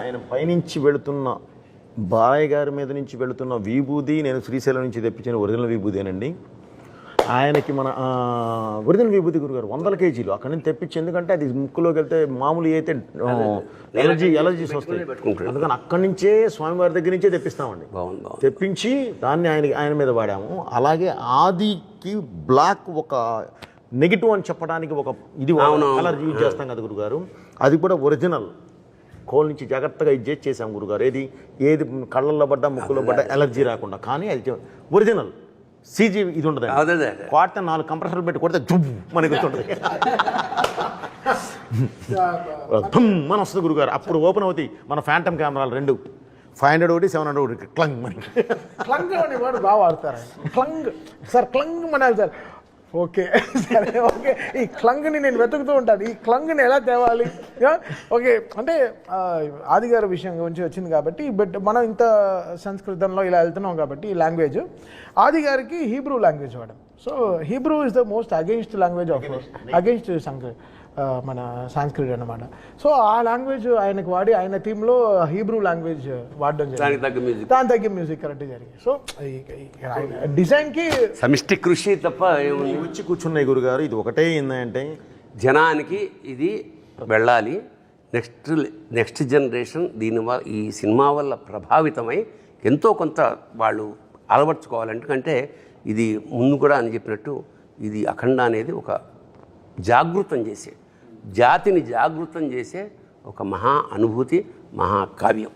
ఆయన పైనుంచి వెళుతున్న బాలయ్య గారి మీద నుంచి వెళుతున్న విభూది నేను శ్రీశైలం నుంచి తెప్పించిన ఒరిజినల్ విభూదేనండి. ఆయనకి మన ఒరిజినల్ విభూతి గురుగారు 100 కేజీలు అక్కడి నుంచి తెప్పించి, ఎందుకంటే అది ముక్కులోకి వెళ్తే మామూలు అయితే ఎలర్జీస్ వస్తాయి, అందుకని అక్కడి నుంచే స్వామివారి దగ్గర నుంచే తెప్పిస్తామండి. తెప్పించి దాన్ని ఆయన మీద వాడాము. అలాగే ఆదికి బ్లాక్ ఒక నెగిటివ్ అని చెప్పడానికి ఒక ఇది కలర్ యూజ్ చేస్తాం కదా గురుగారు, అది కూడా ఒరిజినల్ కోల్ నుంచి జాగ్రత్తగా ఇది చేసాం గురుగారు. ఏది కళ్ళల్లో పడ్డా ముక్కులో పడ్డా ఎలర్జీ రాకుండా, కానీ అది ఒరిజినల్ సీజీ ఇది ఉంటుంది. కొడితే 4 కంప్రెసర్లు పెట్టి కొడితే జుబ్బు మనకి ఉంటుంది, మన వస్తుంది గురుగారు. అప్పుడు ఓపెన్ అవుతాయి మన ఫ్యాంటమ్ కెమెరాలు 2, 500 ఒకటి 700 ఒకటి క్లంగ్ మనకి. క్లంగ్ అనేవాడు బాగా వాడతారు. Clang sir, clang Manali sir. Okay సరే, ఓకే. ఈ క్లంగ్ని నేను వెతుకుతూ ఉంటాను, ఈ క్లంగ్ని ఎలా తేవాలి. ఓకే, అంటే ఆది గారి విషయం గురించి వచ్చింది కాబట్టి, బట్ మనం ఇంత సంస్కృతంలో ఇలా వెళ్తున్నాం కాబట్టి ఈ లాంగ్వేజ్ ఆది గారికి హీబ్రూ లాంగ్వేజ్ వాడాం. So Hebrew is the most against language of against మన సాంస్క్రిట్ అనమాట. సో ఆ లాంగ్వేజ్ ఆయనకు వాడి ఆయన థీమ్లో హీబ్రూ లాంగ్వేజ్ వాడడం జరిగింది, దాని తగ్గ మ్యూజిక్ కరెక్ట్ జరిగింది. సో డిజైన్కి సమిష్టి కృషి తప్ప వచ్చి కూర్చున్నాయి గురుగారు. ఇది ఒకటే ఏంటంటే జనానికి ఇది వెళ్ళాలి, నెక్స్ట్ జనరేషన్ దీనివల్ల ఈ సినిమా వల్ల ప్రభావితమై ఎంతో కొంత వాళ్ళు అలవర్చుకోవాలంటే ఇది ముందు కూడా అని చెప్పినట్టు ఇది అఖండ అనేది ఒక జాగృతం చేసే, జాతిని జాగృతం చేసే ఒక మహా అనుభూతి, మహాకావ్యం.